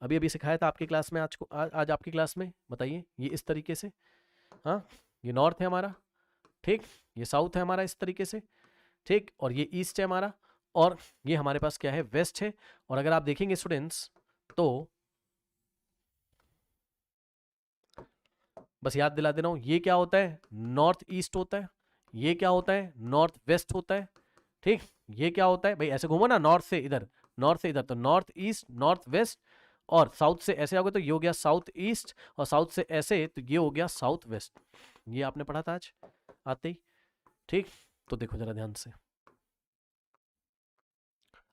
अभी अभी सिखाया था आपकी क्लास में, आज आपकी क्लास में, बताइए। ये इस तरीके से, हाँ, ये नॉर्थ है हमारा, ठीक, ये साउथ है हमारा इस तरीके से, ठीक, और ये ईस्ट है हमारा, और ये हमारे पास क्या है, वेस्ट है। और अगर आप देखेंगे स्टूडेंट्स, तो बस याद दिला दे रहा हूं, ये क्या होता है, नॉर्थ ईस्ट होता है, ये क्या होता है, नॉर्थ वेस्ट होता है, ठीक, ये क्या होता है भाई, ऐसे घूमो ना, नॉर्थ से इधर, नॉर्थ से इधर, तो नॉर्थ ईस्ट, नॉर्थ वेस्ट, और साउथ से ऐसे आओगे तो ये हो गया साउथ ईस्ट, और साउथ से ऐसे तो ये हो गया साउथ वेस्ट। ये आपने पढ़ा था आज आते ही, ठीक। तो देखो जरा ध्यान से,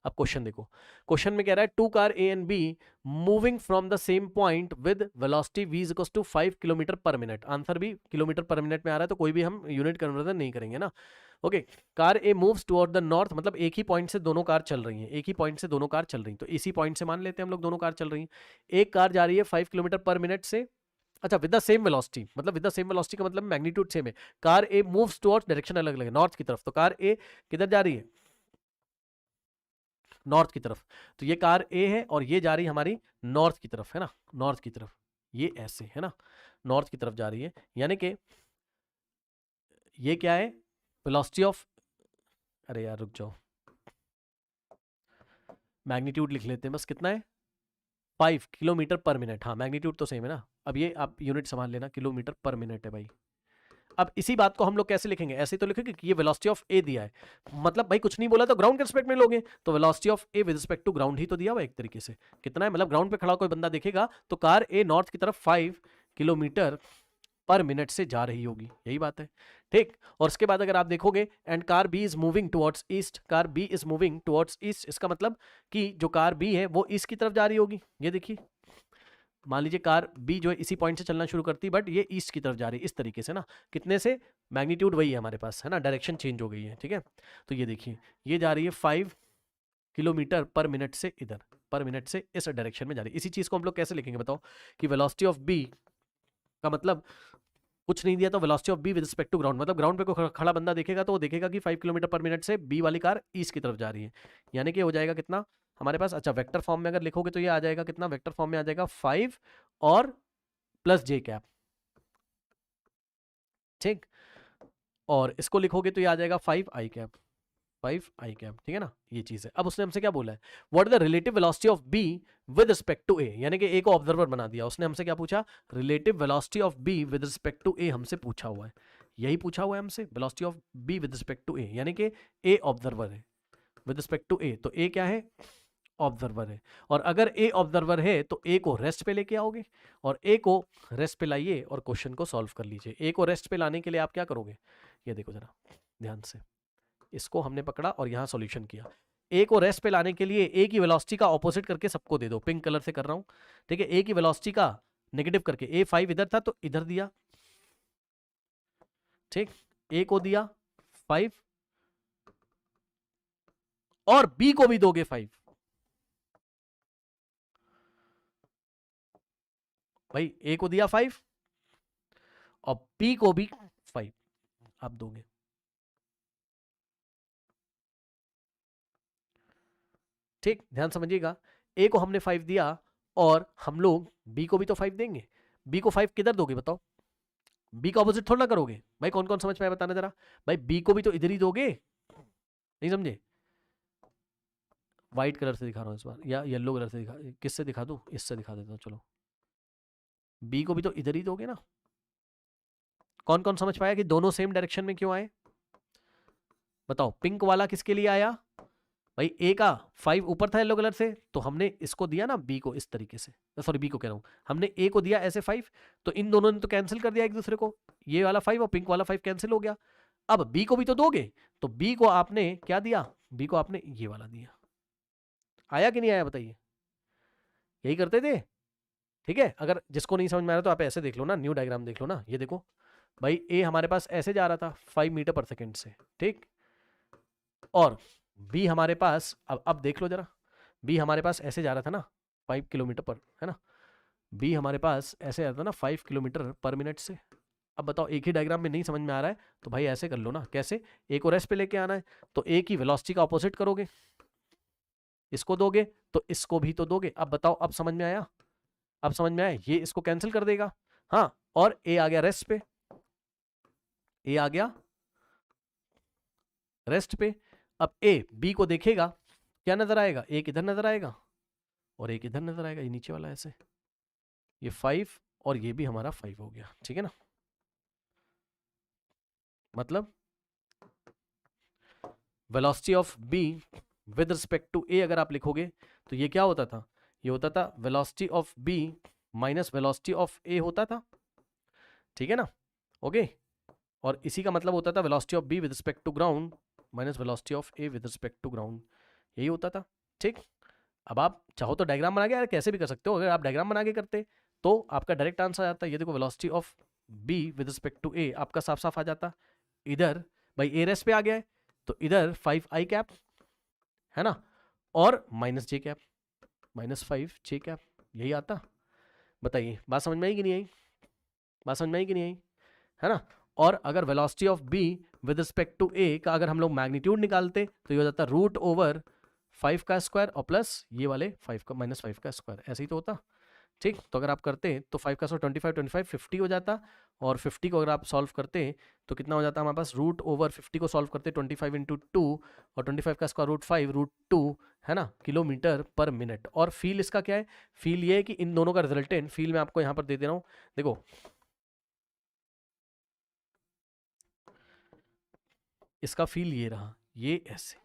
अब क्वेश्चन देखो, क्वेश्चन में कह रहा है two car A and B moving from the same point with velocity v is equals to 5 kilometre per minute. Answer भी किलोमीटर पर मिनट में आ रहा है, तो कोई भी हम यूनिट कन्वर्जन नहीं करेंगे ना। Okay, car A moves toward the north, मतलब एक ही पॉइंट से दोनों कार चल रही हैं, एक ही पॉइंट से दोनों कार चल रही हैं, तो इसी पॉइंट से मान लेते हैं हम लोग दोनों कार चल रही हैं। एक कार जा रही है 5 किलोमीटर पर मिनट से, अच्छा, विद द सेम वेलोसिटी, मतलब विद द सेम वेलोसिटी का मतलब मैग्नीट्यूड सेम है। कार ए मूव्स टुवर्ड्स, डायरेक्शन अलग अलग है, नॉर्थ की तरफ, तो कार ए किधर जा रही है, नॉर्थ की तरफ, तो ये कार ए है और ये जा रही है हमारी नॉर्थ की तरफ, है ना, नॉर्थ की तरफ, ये ऐसे है ना, नॉर्थ की तरफ जा रही है, यानी कि ये क्या है, वेलोसिटी ऑफ, अरे यार रुक जाओ, मैग्नीट्यूड लिख लेते हैं बस, कितना है, 5 किलोमीटर पर मिनट, हाँ मैग्नीट्यूड तो सेम है ना, अब ये आप यूनिट संभाल लेना, किलोमीटर पर मिनट है भाई। अब इसी बात को हम लोग कैसे लिखेंगे, ऐसे तो लिखेंगे कि ये वेलोसिटी ऑफ ए दिया है, मतलब भाई कुछ नहीं बोला तो ग्राउंड के रिस्पेक्ट में लोगे, तो velocity of A with respect to ground ही तो दिया हुआ एक तरीके से, कितना है, मतलब ग्राउंड पे खड़ा कोई बंदा देखेगा तो कार ए नॉर्थ की तरफ 5 किलोमीटर पर मिनट से जा रही होगी, यही बात है, ठीक। और उसके बाद अगर आप देखोगे and car B is moving towards east, car B is moving towards east, इसका मतलब कि जो कार बी है वो ईस्ट की तरफ जा रही होगी, ये देखिए, मान लीजिए कार बी जो है इसी पॉइंट से चलना शुरू करती, बट ये ईस्ट की तरफ जा रही है इस तरीके से ना, कितने से, मैग्नीट्यूड वही है हमारे पास, है ना, डायरेक्शन चेंज हो गई है, ठीक है। तो ये देखिए, ये जा रही है 5 किलोमीटर पर मिनट से इधर, पर मिनट से इस डायरेक्शन में जा रही है। इसी चीज को हम लोग कैसे लिखेंगे बताओ, कि वेलोसिटी ऑफ बी का मतलब कुछ नहीं दिया तो velocity of B with respect to ground, मतलब ग्राउंड पे कोई खड़ा बंदा देखेगा तो वो देखेगा कि 5 किलोमीटर पर मिनट से बी वाली कार ईस्ट की तरफ जा रही है, यानी कि हो जाएगा कितना हमारे पास, अच्छा वेक्टर फॉर्म में अगर लिखोगे तो ये आ जाएगा कितना, वेक्टर फॉर्म में आ जाएगा 5 और प्लस जे कैप, ठीक, और इसको लिखोगे तो ये आ जाएगा 5 आई कैप, 5 आई कैप, ठीक है ना, ये चीज है। अब उसने हमसे क्या बोला है, what is the relative velocity of B with respect to A, यानी कि ए को ऑब्जर्वर बना दिया उसने, हमसे क्या पूछा, relative velocity of B with respect to A हमसे पूछा हुआ है, यही पूछा हुआ है हमसे, velocity of B with respect to A, यानी कि ए ऑब्जर्वर है विद रिस्पेक्ट टू ए, तो ए क्या है, ऑब्जर्वर है, और अगर ए ऑब्जर्वर है तो ए को रेस्ट पे लेके आओगे, और ए को रेस्ट पे लाइए और क्वेश्चन को सॉल्व कर लीजिए। ए को रेस्ट पे लाने के लिए आप क्या करोगे, ये देखो जरा ध्यान से, इसको हमने पकड़ा और यहां सॉल्यूशन किया। ए को रेस्ट पे लाने के लिए ए की वेलोसिटी का ऑपोजिट करके सबको दे दो, पिंक कलर से कर रहा हूं, ठीक है, ए की वेलोसिटी का नेगेटिव करके, ए 5 इधर था तो इधर दिया, ठीक, ए को दिया 5 और बी को भी दोगे 5, भाई ए को दिया 5 और बी को भी 5 आप दोगे, ठीक, ध्यान समझिएगा, ए को हमने 5 दिया और हम लोग बी को भी तो 5 देंगे, बी को 5 किधर दोगे बताओ, बी का ऑपोजिट थोड़ा ना करोगे भाई, कौन कौन समझ पाया बताना जरा, भाई बी को भी तो इधर ही दोगे, नहीं समझे, व्हाइट कलर से दिखा रहा हूं इस बार, या येलो कलर से दिखा, किससे दिखा दूं, इससे दिखा देता हूं, चलो, बी को भी तो इधर ही दोगे ना, कौन कौन समझ पाया कि दोनों सेम डायरेक्शन में क्यों आए, बताओ, पिंक वाला किसके लिए आया, भाई ए का 5 ऊपर था येलो कलर से, तो हमने इसको दिया ना बी को इस तरीके से, सॉरी बी को कह रहा हूं, हमने ए को दिया ऐसे 5, तो इन दोनों ने तो कैंसिल कर दिया एक दूसरे को, ये वाला 5 और पिंक वाला 5 कैंसिल हो गया, अब बी को भी तो दोगे, तो बी को आपने क्या दिया, बी को आपने ये वाला दिया, आया कि नहीं आया बताइए, यही करते थे, ठीक है। अगर जिसको नहीं समझ में आ रहा तो आप ऐसे देख लो ना, न्यू डायग्राम देख लो ना, ये देखो भाई ए हमारे पास ऐसे जा रहा था 5 मीटर पर सेकेंड से, ठीक, और बी हमारे पास, अब देख लो जरा, बी हमारे पास ऐसे जा रहा था ना 5 किलोमीटर पर, है ना, बी हमारे पास ऐसे आता था ना 5 किलोमीटर पर मिनट से। अब बताओ एक ही डायग्राम में नहीं समझ में आ रहा है तो भाई ऐसे कर लो ना, कैसे, ए को रेस्ट पे लेके आना है तो ए की वेलोसिटी का ऑपोजिट करोगे, इसको दोगे तो इसको भी तो दोगे, अब बताओ अब समझ में आया, अब समझ में आया, ये इसको कैंसिल कर देगा। हाँ, और ए आ गया रेस्ट पे, ए आ गया रेस्ट पे। अब ए बी को देखेगा, क्या नजर आएगा, एक इधर नजर आएगा और एक इधर नजर आएगा, ये नीचे वाला ऐसे, ये 5 और ये भी हमारा 5 हो गया, ठीक है ना। मतलब velocity of B with respect to A अगर आप लिखोगे तो ये क्या होता था, ये होता था velocity of B minus velocity of A होता था, ठीक है ना। ओके, और इसी का मतलब होता था velocity of B with respect to ground minus velocity of A with respect to ground, यही होता था, ठीक। अब आप चाहो तो डायग्राम बना के यार कैसे भी कर सकते हो, अगर आप डायग्राम बना के करते तो आपका डायरेक्ट आंसर आ जाता है। ये देखो velocity of B with respect to A आपका साफ साफ आ जाता, इधर भाई ए रेस पे आ गया है तो इधर 5 आई कैप है ना, और माइनस जे कैप, माइनस 5 जे कैप, यही आता। बताइए बात समझ में आई कि नहीं आई, बात समझ में आई कि नहीं आई, है ना। और अगर velocity of B with respect to A का अगर हम लोग मैग्नीट्यूड निकालते तो ये हो जाता रूट ओवर 5 का स्क्वायर और प्लस ये वाले 5 का माइनस 5 का स्क्वायर, ऐसे ही तो होता, ठीक। तो अगर आप करते तो 5 का स्क्वायर 25 50 हो जाता, और 50 को अगर आप सॉल्व करते तो कितना हो जाता हमारे पास, रूट ओवर 50 को सॉल्व करते 25 इंटू 2 और 25 का स्क्वायर रूट 5 रूट 2 है ना, किलोमीटर पर मिनट। और फील इसका क्या है, फील ये है कि इन दोनों का रिजल्टेंट, फील मैं आपको यहाँ पर दे दे रहा हूँ, देखो इसका फील ये रहा, ये ऐसे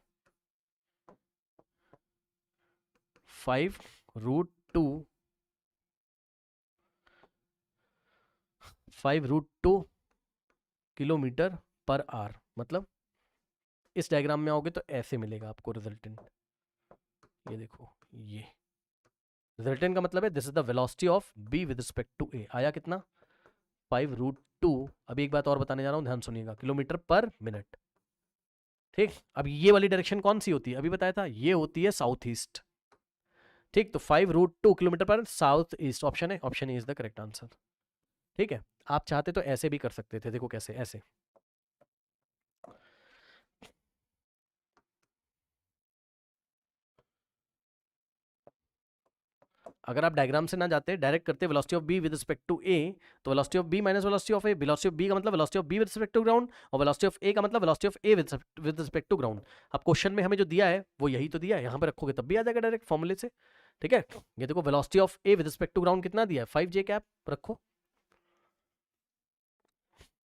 5 root 2 5 root 2 kilometre per hour, मतलब इस डायग्राम में आओगे तो ऐसे मिलेगा आपको रिजल्टेंट, ये देखो, ये रिजल्टेंट का मतलब है this is the velocity of B with respect to A, आया कितना 5 रूट 2। अभी एक बात और बताने जा रहा हूं, ध्यान सुनिएगा, किलोमीटर पर मिनट, ठीक। अब ये वाली डायरेक्शन कौन सी होती है, अभी बताया था, ये होती है साउथ ईस्ट, ठीक। तो 5 रूट 2 किलोमीटर पर साउथ ईस्ट ऑप्शन है, option A is the correct answer, ठीक है। आप चाहते तो ऐसे भी कर सकते थे, देखो कैसे, ऐसे अगर आप डायग्राम से ना जाते डायरेक्ट करते velocity of B with respect to A, तो velocity of B minus velocity of A, velocity of B का मतलब velocity of B with respect to ground, और वेलोसिटी ऑफ ए का मतलब velocity of A with respect to ground. अब question में हमें जो दिया है वो यही तो दिया है, यहाँ पे रखोगे तब भी आ जाएगा डायरेक्ट फॉर्मूले से, ठीक है। ये देखो velocity of A with respect to ground कितना दिया है, 5 जे कैप रखो,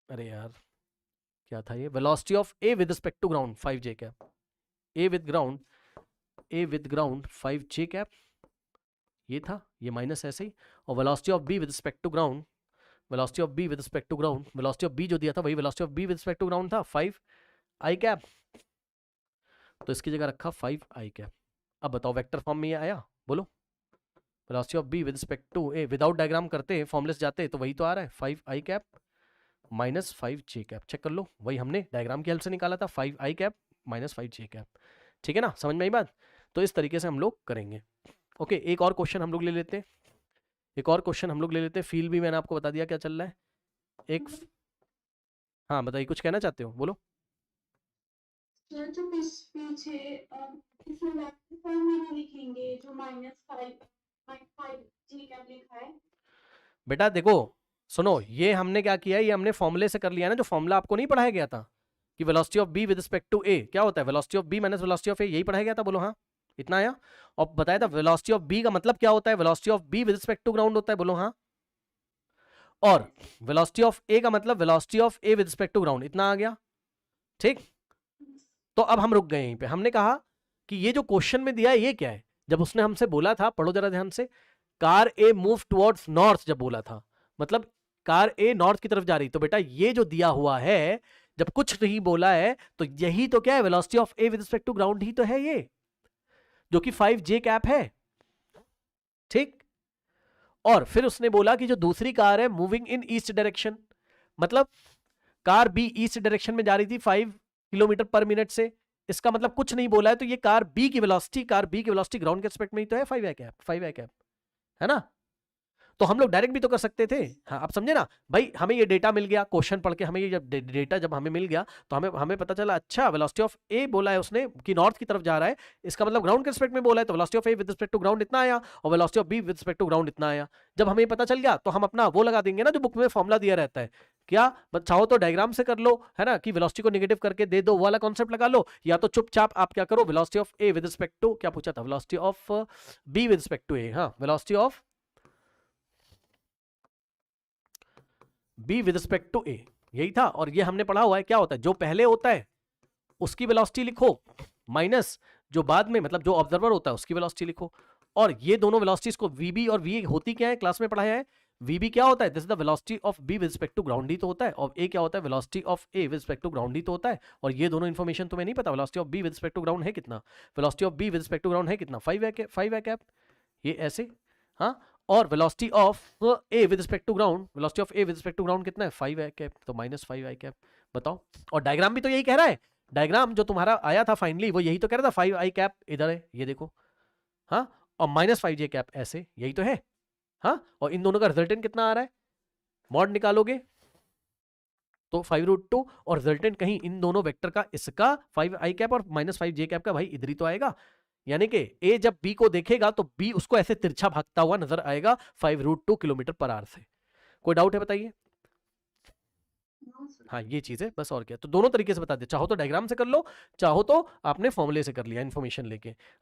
अरे यार क्या था ये, velocity of A with respect to ground 5 J cap, A with ground, A with ground 5 J cap, ये था, ये माइनस ऐसे ही, और velocity of B with respect to ground, velocity of B with respect to ground, velocity of B जो दिया था वही velocity of B with respect to ground था 5 आई कैप, तो इसकी जगह रखा 5 आई कैप। अब बताओ वेक्टर फॉर्म में ये आया, बोलो, velocity of B with respect to A, without diagram करते फॉर्मूले से जाते तो वही तो आ रहा है 5 आई cap minus 5 J cap, check कर लो, वही हमने डायग्राम की हेल्प से निकाला था 5 आई कैप माइनस 5 जे कैप, ठीक है ना, समझ में आई बात। तो इस तरीके से हम लोग करेंगे। ओके, एक और क्वेश्चन हम लोग ले लेते हैं, एक और क्वेश्चन हम लोग ले लेते हैं, फील भी मैंने आपको बता दिया क्या चल रहा है, एक, हाँ बताइए कुछ कहना चाहते हो, बोलो। जो पीछे इसमें वेक्टर फॉर्म में नहीं लिखेंगे जो -5 जी कैप लिखा है। बेटा देखो सुनो, ये हमने क्या किया है, ये हमने फॉर्मूले से कर लिया ना, जो फॉर्मूला आपको नहीं पढ़ाया गया था कि velocity of B with respect to A क्या होता है, velocity of B minus velocity of A, यही पढ़ाया गया था, बोलो हाँ, इतना आया। और बताया था वेलोसिटी ऑफ बी का मतलब क्या होता है, velocity of B with respect to ground होता है, बोलो हाँ। और वेलोसिटी ऑफ ए का मतलब velocity of A with respect to ground, इतना आ गया, ठीक। तो अब हम रुक गए यहीं पे, हमने कहा कि ये जो क्वेश्चन में दिया है ये क्या है, जब उसने हमसे बोला था, पढ़ो जरा ध्यान से, कार ए मूव टुवर्ड्स नॉर्थ, जब बोला था मतलब कार ए नॉर्थ की तरफ जा रही, तो बेटा ये जो दिया हुआ है, जब कुछ नहीं बोला है तो यही तो क्या है, velocity of A with respect to ground ही तो है ये, जो कि 5 जे कैप है, ठीक। और फिर उसने बोला कि जो दूसरी कार है मूविंग इन ईस्ट डायरेक्शन, मतलब कार बी ईस्ट डायरेक्शन में जा रही थी 5 किलोमीटर पर मिनट से, इसका मतलब कुछ नहीं बोला है, तो ये कार बी की वेलोसिटी ग्राउंड के रिस्पेक्ट में ही तो है 5 आई कैप, 5 आई कैप, है ना। तो हम लोग डायरेक्ट भी तो कर सकते थे। हाँ आप समझे ना भाई, हमें ये डेटा मिल गया क्वेश्चन पढ़ के, हमें ये जब डेटा जब हमें मिल गया तो हमें पता चला अच्छा वेलोसिटी ऑफ ए बोला है उसने कि नॉर्थ की तरफ जा रहा है, इसका मतलब ग्राउंड के रिस्पेक्ट में बोला है, तो velocity of A with respect to ground इतना आया और velocity of B with respect to ground इतना आया। जब हमें पता चल गया तो हम अपना वो लगा देंगे ना जो बुक में फॉर्मुला दिया रहता है, क्या चाहो तो डायग्राम से कर लो है ना, कि वेलोसिटी को नेगेटिव करके दे दो, वो वाला कॉन्सेप्ट लगा लो, या तो चुपचाप आप क्या करो velocity of A with respect to, क्या पूछा था, velocity of B with respect to A, हाँ velocity of B with respect to A, यही था। और ये हमने पढ़ा हुआ है क्या होता है, जो पहले होता है उसकी वेलोसिटी लिखो माइनस जो बाद में, मतलब जो ऑब्जर्वर होता है उसकी वेलोसिटी लिखो, और ये दोनों वेलोसिटीज को वीबी और वी होती क्या है क्लास में पढ़ाया है। वीबी क्या होता है, this is the velocity of B with respect to ground ही तो होता है, और ए क्या होता है, velocity of A with respect to ground ही तो होता है। और ये दोनों इन्फॉर्मेशन तुम्हें नहीं पता, velocity of B with respect to ground है कितना, velocity of B with respect to ground है कितना, 5 है कैप, ये ऐसे, हाँ। और velocity of A with respect to ground, velocity of A with respect to ground कितना है, 5 है कैप, तो -5 आई कैप। बताओ, और डायग्राम भी तो यही कह रहा है, डायग्राम जो तुम्हारा आया था फाइनली वो यही तो कह रहा था, 5 आई कैप इधर है ये देखो, हाँ, और -5 जे कैप ऐसे, यही तो है, हाँ। और इन दोनों का रिजल्टेंट कितना आ रहा है, मॉड निकालोगे तो 5√2, और रिजल्टेंट कहीं इन दोनों वेक्टर का, इसका 5 आई कैप और -5 जे कैप का भाई इधर ही तो आएगा। यानी कि ए जब बी को देखेगा तो बी उसको ऐसे तिरछा भागता हुआ नजर आएगा 5√2 किलोमीटर पर आवर से। कोई डाउट है बताइए। हाँ ये चीज है बस, और क्या। तो दोनों तरीके से बता दे, चाहो तो डायग्राम से कर लो, चाहो तो आपने फॉर्मूले से कर लिया इन्फॉर्मेशन लेके।